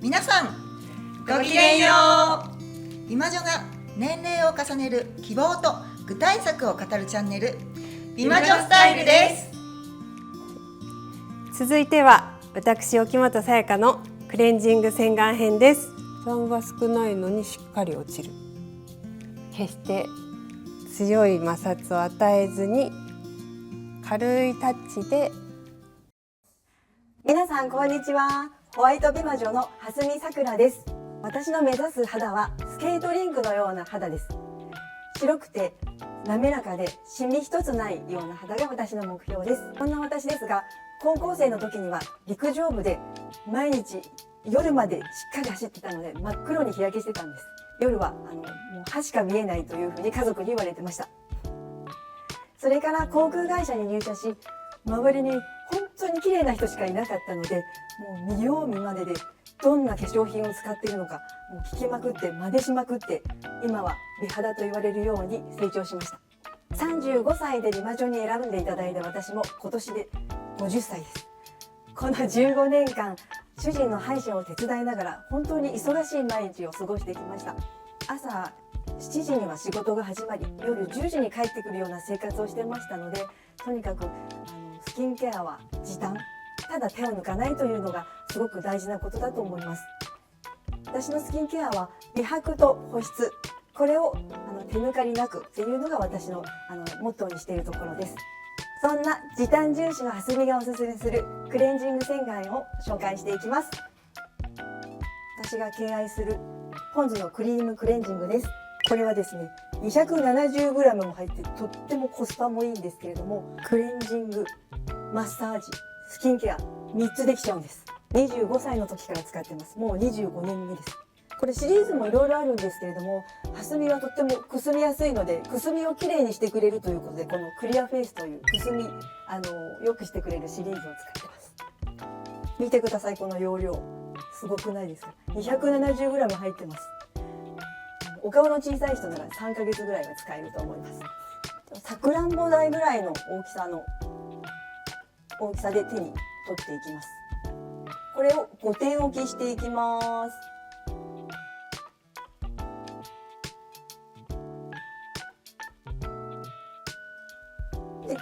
皆さんごきげんよう。美魔女が年齢を重ねる希望と具体策を語るチャンネル、美魔女スタイルです。続いては私沖本さやかのクレンジング洗顔編です。負担が少ないのにしっかり落ちる。決して強い摩擦を与えずに軽いタッチで。皆さんこんにちは。ホワイト美魔女の蓮見さくらです。私の目指す肌はスケートリンクのような肌です。白くて滑らかでシミ一つないような肌が私の目標です。こんな私ですが、高校生の時には陸上部で毎日夜までしっかり走ってたので真っ黒に日焼けしてたんです。夜はもう歯しか見えないというふうに家族に言われてました。それから航空会社に入社し、周りに本当に綺麗な人しかいなかったので、もう見よう見まねでどんな化粧品を使っているのかもう聞きまくって真似しまくって、今は美肌と言われるように成長しました。35歳で美魔女に選んでいただいた私も今年で50歳です。この15年間主人の歯医者を手伝いながら本当に忙しい毎日を過ごしてきました。朝7時には仕事が始まり、夜10時に帰ってくるような生活をしてましたので、とにかくスキンケアは時短、ただ手を抜かないというのがすごく大事なことだと思います。私のスキンケアは美白と保湿、これを手抜かりなくっていうのが私のモットーにしているところです。そんな時短重視の蓮見がおすすめするクレンジング洗顔を紹介していきます。私が敬愛するポンズのクリームクレンジングです。これはですね 270g も入ってとってもコスパもいいんですけれども、クレンジング、マッサージ、スキンケア3つできちゃうんです。25歳の時から使ってます。もう25年目です。これシリーズもいろいろあるんですけれども、蓮見はとってもくすみやすいので、くすみをきれいにしてくれるということで、このクリアフェイスというくすみよくしてくれるシリーズを使ってます。見てください、この容量すごくないですか。 270g 入ってます。お顔の小さい人なら3ヶ月ぐらいは使えると思います。さくらんぼ大ぐらいの大きさで手に取っていきます。これを5点置きしていきます。で、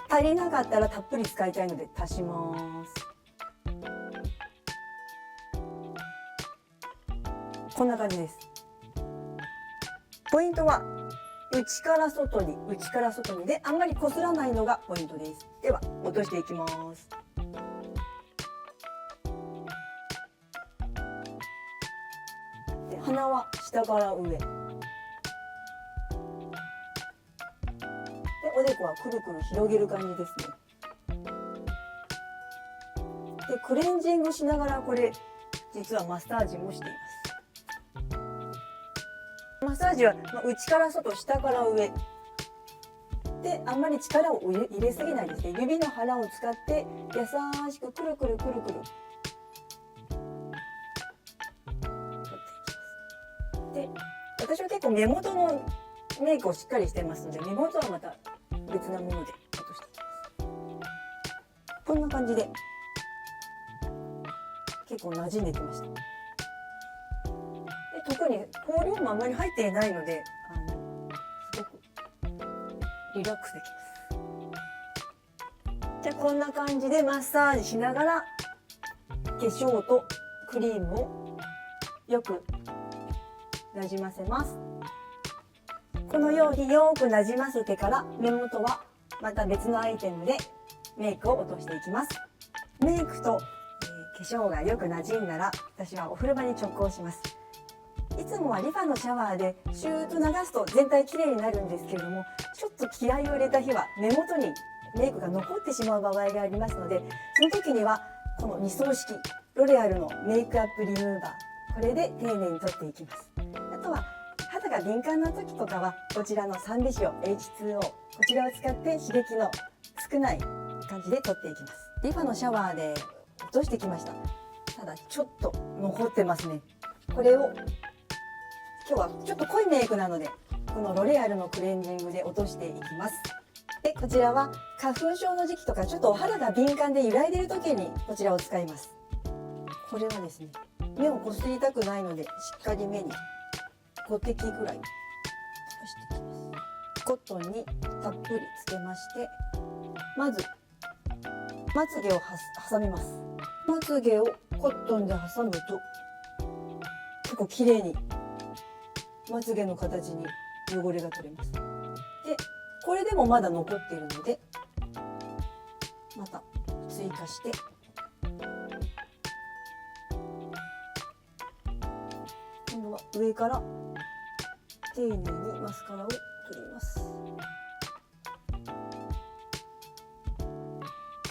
足りなかったらたっぷり使いたいので足します。こんな感じです。ポイントは内から外に、内から外にであんまりこすらないのがポイントです。では落としていきます。で、鼻は下から上で、おでこはくるくる広げる感じですね。で、クレンジングしながらこれ実はマッサージもしています。マッサージは内から外、下から上で、あんまり力を入れすぎないですね。指の腹を使って優しくくるくるくるくる取っていきます。で、私は結構目元のメイクをしっかりしてますので、目元はまた別なもので落としていきます。こんな感じで結構馴染んできました。特に香料もあんまり入っていないので、すごくリラックスできます。じゃあこんな感じでマッサージしながら化粧とクリームをよくなじませます。このようによくなじませてから目元はまた別のアイテムでメイクを落としていきます。メイクと、化粧がよくなじんだら、私はお風呂場に直行します。いつもはリファのシャワーでシューッと流すと全体きれいになるんですけれども、ちょっと気合を入れた日は目元にメイクが残ってしまう場合がありますので、その時にはこの2層式ロレアルのメイクアップリムーバー、これで丁寧に取っていきます。あとは肌が敏感な時とかはこちらのサンビシオ H2O、 こちらを使って刺激の少ない感じで取っていきます。リファのシャワーで落としてきました。ただちょっと残ってますね。これを今日はちょっと濃いメイクなので、このロレアルのクレンジングで落としていきます。で、こちらは花粉症の時期とかちょっとお肌が敏感で揺らいでいる時にこちらを使います。これはですね、目をこすりたくないのでしっかり目に5滴ぐらい押してきます。コットンにたっぷりつけまして、まずまつげを挟みます。まつげをコットンで挟むと結構綺麗にまつげの形に汚れが取れます。でこれでもまだ残っているのでまた追加して今度は上から丁寧にマスカラを取ります。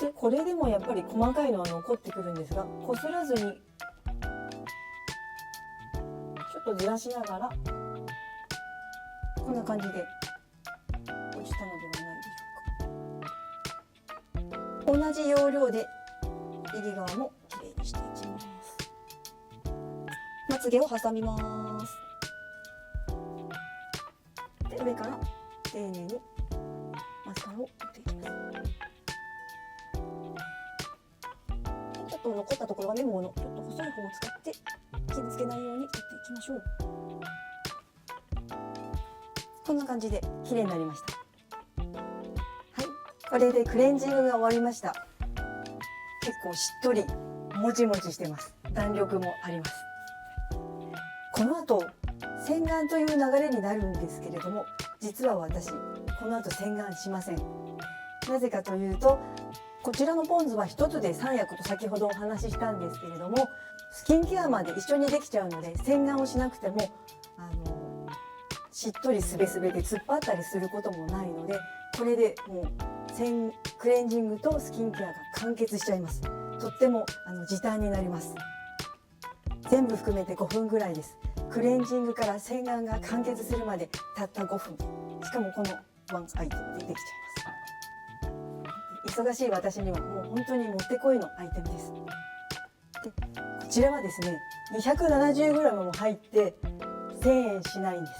でこれでもやっぱり細かいのは残ってくるんですが、こすらずにちょっとずらしながらこんな感じで落ちたのではないでしょうか。同じ要領で右側もきれいにしていきます。まつげを挟みます。で上から丁寧にマスカラを取っていきます。ちょっと残ったところはメモのちょっと細い方を使って傷つけないように取っていきましょう。こんな感じで綺麗になりました。はい、これでクレンジングが終わりました。結構しっとりもちもちしてます。弾力もあります。この後洗顔という流れになるんですけれども、実は私この後洗顔しません。なぜかというと、こちらのポン酢は一つで3役と先ほどお話ししたんですけれども、スキンケアまで一緒にできちゃうので洗顔をしなくてもしっとりすべすべで突っ張ったりすることもないので、これでもうクレンジングとスキンケアが完結しちゃいます。とっても時短になります。全部含めて5分ぐらいです。クレンジングから洗顔が完結するまでたった5分。しかもこのワンアイテムでできちゃいます。忙しい私にはもう本当にもってこいのアイテムです。でこちらはですね 270g も入って1000円しないんです。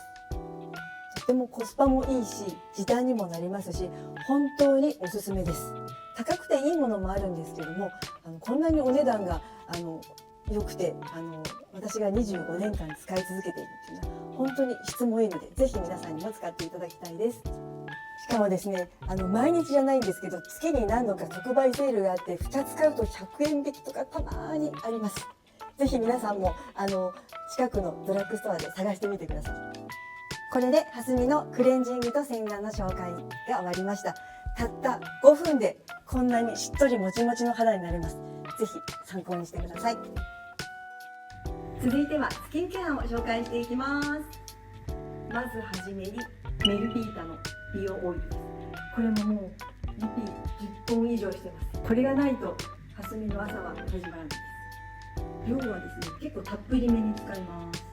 とてもコスパもいいし時短にもなりますし、本当におすすめです。高くていいものもあるんですけども、こんなにお値段が良くて私が25年間使い続けているっていうのは本当に質もいいので、ぜひ皆さんにも使っていただきたいです。しかもですね毎日じゃないんですけど、月に何度か特売セールがあって2つ買うと100円引きとかたまにあります。ぜひ皆さんも近くのドラッグストアで探してみてください。これではすみのクレンジングと洗顔の紹介が終わりました。たった5分でこんなにしっとりもちもちの肌になります。ぜひ参考にしてください。続いてはスキンケアを紹介していきます。まずはじめにメルピータの美容オイルです。これももうリピ10本以上してます。これがないとはすみの朝は始まらないです。量はですね結構たっぷりめに使います。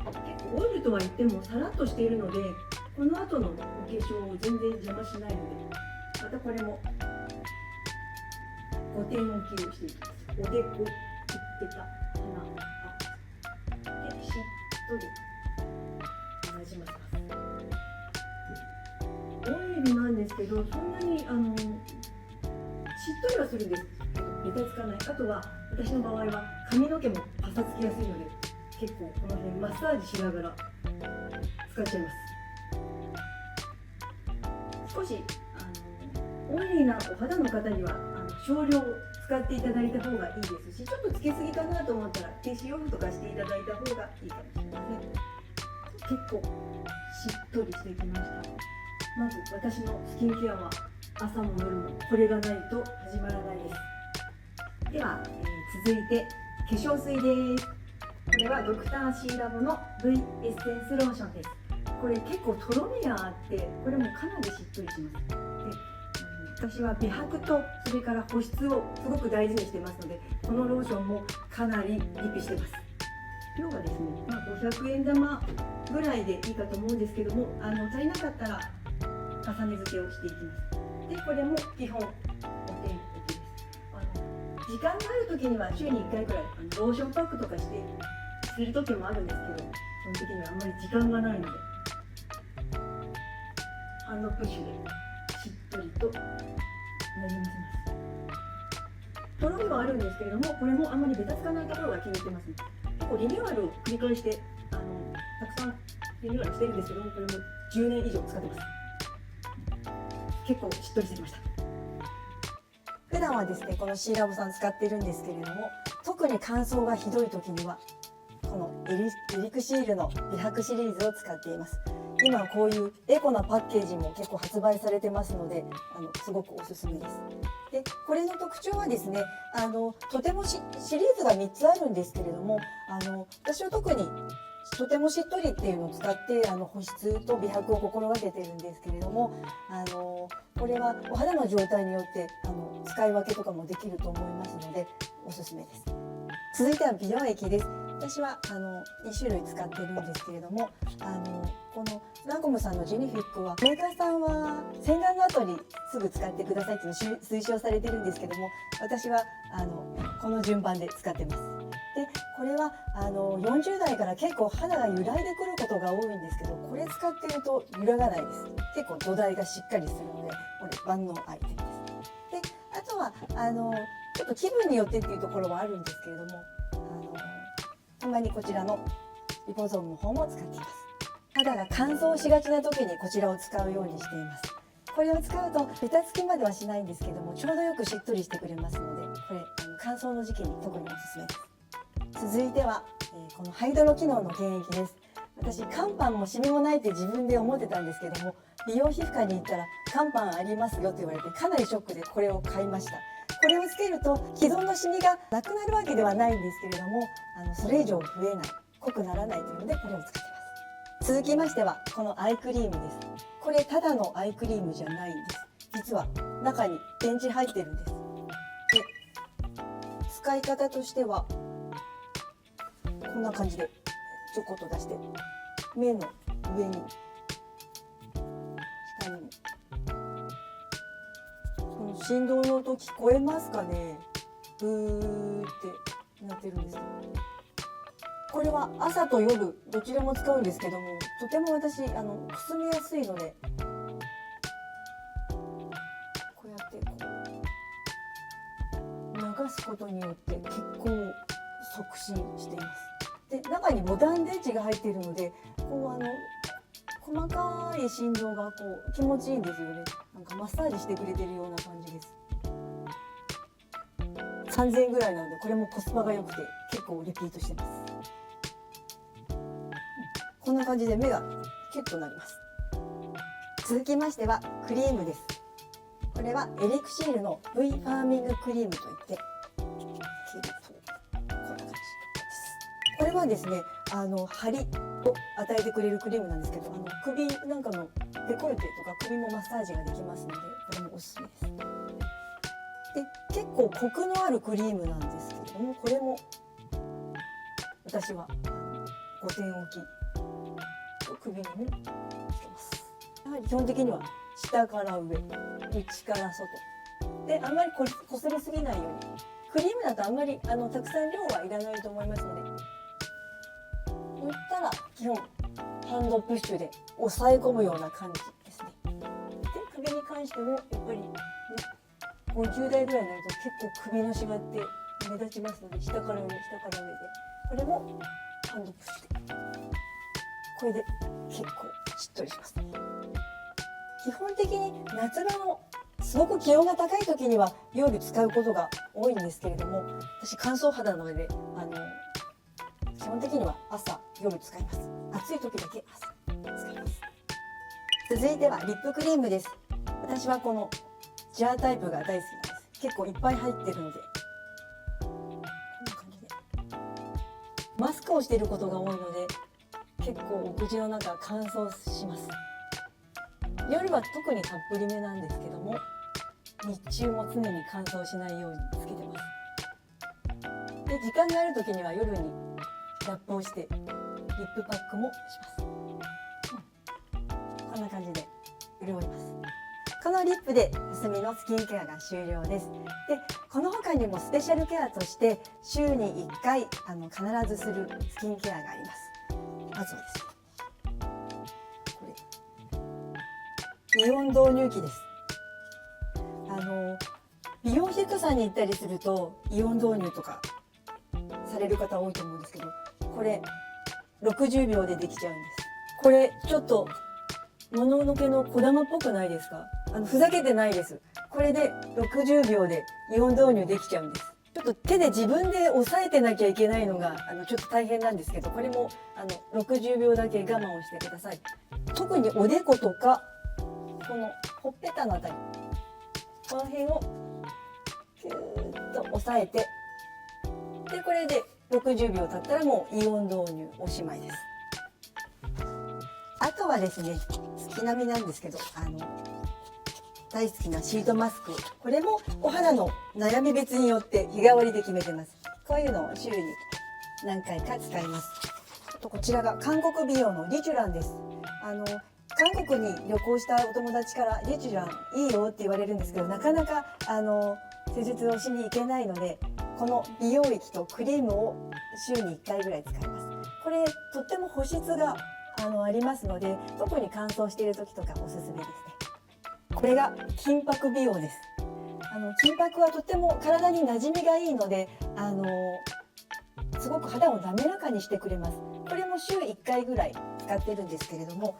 結構オイルとは言ってもさらっとしているので、この後のお化粧を全然邪魔しないので、またこれも5点置きをしていきます。おでこ、ほっぺた、鼻、でしっとりなじませます。オイルなんですけど、そんなにしっとりはするんですけどベタつかない。あとは私の場合は髪の毛もパサつきやすいので、結構この辺マッサージしながら使っちゃいます。少しオイリーなお肌の方には少量使っていただいた方がいいですし、ちょっとつけすぎかなと思ったら手塩オフとかしていただいた方がいいかもしれません。結構しっとりしてきました。まず私のスキンケアは朝も夜もこれがないと始まらないです。では、続いて化粧水です。これはドクターシーラボの V エッセンスローションです。これ結構とろみがあって、これもかなりしっとりします。で私は美白とそれから保湿をすごく大事にしてますので、このローションもかなりリピしてます。量がですね、500円玉ぐらいでいいかと思うんですけども、足りなかったら重ね付けをしていきます。でこれも基本5点置きです。時間がある時には週に1回くらいローションパックとかしてする時もあるんですけど、その時にはあんまり時間がないのでハンドプッシュでしっとりとなじませます。とろみはあるんですけれども、これもあんまりベタつかないところが気に入ってますね。結構リニューアルを繰り返してたくさんリニューアルしてるんですけども、これも10年以上使ってます。結構しっとりしてきました。普段はですね、このシーラボさん使っているんですけれども、特に乾燥がひどい時にはこのエリクシールの美白シリーズを使っています。今こういうエコなパッケージも結構発売されてますので、すごくおすすめです。で、これの特徴はですね、とてもシリーズが3つあるんですけれども、私は特にとてもしっとりっていうのを使って保湿と美白を心がけてるんですけれども、これはお肌の状態によって使い分けとかもできると思いますのでおすすめです。続いては美容液です。私は2種類使ってるんですけれども、このランコムさんのジェニフィックはメーカーさんは洗顔の後にすぐ使ってくださいっていうのを推奨されてるんですけども、私はこの順番で使ってます。で、これは40代から結構肌が揺らいでくることが多いんですけど、これ使ってると揺らがないです。結構土台がしっかりするので、これ万能アイテムです。で、あとはちょっと気分によってっていうところはあるんですけれども、たまにこちらのリポゾームの方も使っています。肌が乾燥しがちな時にこちらを使うようにしています。これを使うとベタつきまではしないんですけども、ちょうどよくしっとりしてくれますので、これ乾燥の時期に特におすすめです。続いては、このハイドロ機能の原液です。私乾パンもシミもないって自分で思ってたんですけども、美容皮膚科に行ったら乾パンありますよって言われて、かなりショックでこれを買いました。これをつけると既存のシミがなくなるわけではないんですけれども、それ以上増えない、濃くならないというのでこれを使っています。続きましてはこのアイクリームです。これただのアイクリームじゃないんです。実は中に電池入ってるんです。で、使い方としてはこんな感じでちょこっと出して、目の上に下にも、この振動の音聞こえますかね。ブーってなってるんです。これは朝と夜どちらも使うんですけども、とても私くすみやすいので、こうやって流すことによって血行を促進しています。で、中にモダン電池が入っているので、細かい振動が気持ちいいんですよね。なんかマッサージしてくれてるような感じです。3000円ぐらいなので、これもコスパが良くて結構リピートしてます。こんな感じで目がキュッとなります。続きましてはクリームです。これはエリクシールの V ファーミングクリームといって、切るとこんな感じです。これはですね、張りを与えてくれるクリームなんですけど、首なんかのデコルテとか首もマッサージができますので、これもおすすめです。で、結構コクのあるクリームなんですけれども、これも私は5点置き首にもつけます。やはり基本的には下から上、内から外で、あんまりこすりすぎないように。クリームだとあんまりたくさん量はいらないと思いますので、塗ったら基本ハンドプッシュで押さえ込むような感じですね。で、首に関してもやっぱり、50代ぐらいになると結構首のシワって目立ちますので、下から上、下から上で、これもハンドプッシュで、これで結構しっとりします。基本的に夏場のすごく気温が高い時には夜使うことが多いんですけれども、私乾燥肌なので基本的には朝夜使います。暑い時だけ朝使います。続いてはリップクリームです。私はこのジャータイプが大好きなんです。結構いっぱい入ってるので、こんな感じでマスクをしていることが多いので、結構お口の中乾燥します。夜は特にたっぷりめなんですけども、日中も常に乾燥しないようにつけてます。で、時間がある時には夜にラップをしてリップパックもします。こんな感じで潤います。このリップで霞のスキンケアが終了です。で、この他にもスペシャルケアとして週に1回必ずするスキンケアがあります。まずはですね、これイオン導入器です。美容室さんに行ったりするとイオン導入とかされる方多いと思うんですけど、これ60秒でできちゃうんです。これちょっともののけの小玉っぽくないですか？ふざけてないです。これで60秒でイオン導入できちゃうんです。ちょっと手で自分で押さえてなきゃいけないのがちょっと大変なんですけど、これも60秒だけ我慢をしてください。特におでことかこのほっぺたのあたり、この辺をキューッと押さえて、でこれで60秒経ったらもうイオン導入おしまいです。あとはですね、月並みなんですけど、大好きなシートマスク、これもお肌の悩み別によって日替わりで決めてます。こういうのを週に何回か使います。あとこちらが韓国美容のリチュランです。韓国に旅行したお友達からリチュランいいよって言われるんですけど、なかなか施術をしに行けないので、この美容液とクリームを週に1回ぐらい使います。これとっても保湿がありますので、特に乾燥している時とかおすすめですね。これが金箔美容です。金箔はとっても体に馴染みがいいので、すごく肌を滑らかにしてくれます。これも週1回ぐらい使ってるんですけれども、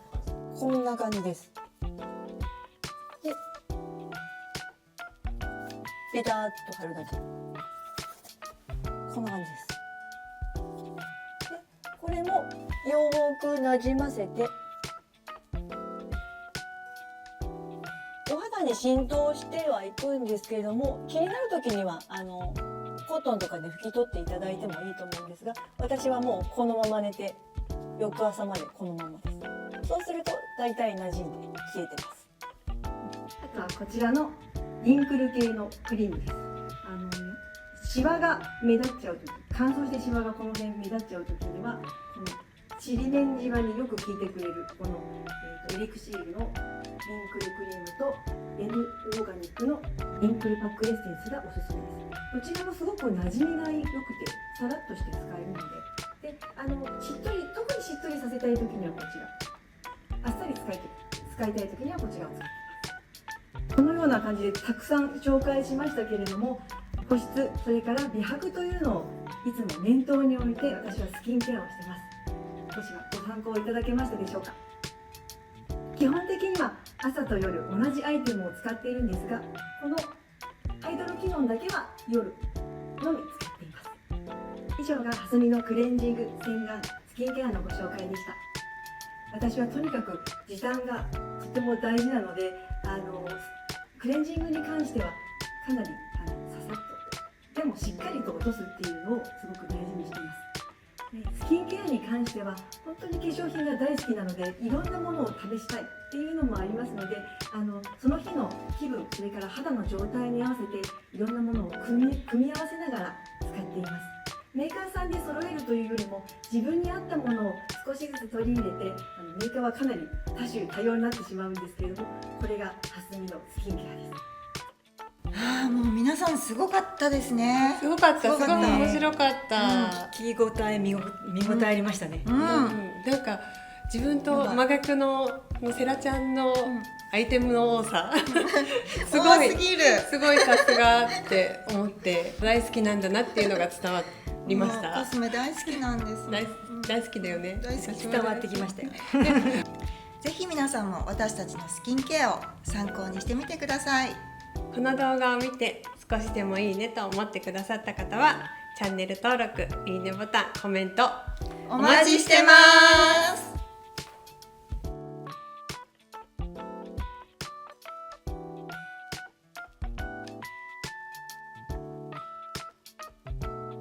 こんな感じです。でペタッと貼るだけ、こんな感じです。でこれもよくなじませて、お肌に浸透してはいくんですけれども、気になる時にはコットンとかで拭き取っていただいてもいいと思うんですが、私はもうこのまま寝て翌朝までこのままです。そうすると大体馴染んで消えてます。あとはこちらのリンクル系のクリームです。シワが目立っちゃう時、乾燥してシワがこの辺目立っちゃう時には、このちりめんじわによく効いてくれるこの、エリクシールのリンクルクリームと N オーガニックのリンクルパックエッセンスがおすすめです。こちらもすごく馴染みが良くてさらっとして使えるので、しっとり、特にしっとりさせたい時にはこちら、あっさり使いたい時にはこちらを使っています。このような感じでたくさん紹介しましたけれども、保湿、それから美白というのをいつも念頭に置いて私はスキンケアをしてます。少しはご参考いただけましたでしょうか。基本的には朝と夜同じアイテムを使っているんですが、このハイドロキノンだけは夜のみ使っています。以上がはすみのクレンジング洗顔スキンケアのご紹介でした。私はとにかく時短がとても大事なので、クレンジングに関してはかなりささっとでもしっかりと落とすっていうのをすごく大事にしています。スキンケアに関しては本当に化粧品が大好きなので、いろんなものを試したいっていうのもありますので、その日の気分、それから肌の状態に合わせていろんなものを組み合わせながら使っています。メーカーさんで揃えるというよりも自分に合ったものを少しずつ取り入れて、メーカーはかなり多種多様になってしまうんですけれども、これがはすみのスキンケアです。もう皆さんすごかったですね。すごかった、すごい面白かった。聞き応え、見応えありましたね。なんか自分と真逆のセラちゃんのアイテムの多さ、すごい多すぎる。すごいさすがって思って大好きなんだなっていうのが伝わりました。コスメ大好きなんです。大好きだよね。大好き。伝わってきましたよ。ぜひ皆さんも私たちのスキンケアを参考にしてみてください。この動画を見て少しでもいいねと思ってくださった方はチャンネル登録、いいねボタン、コメントお待ちしてます。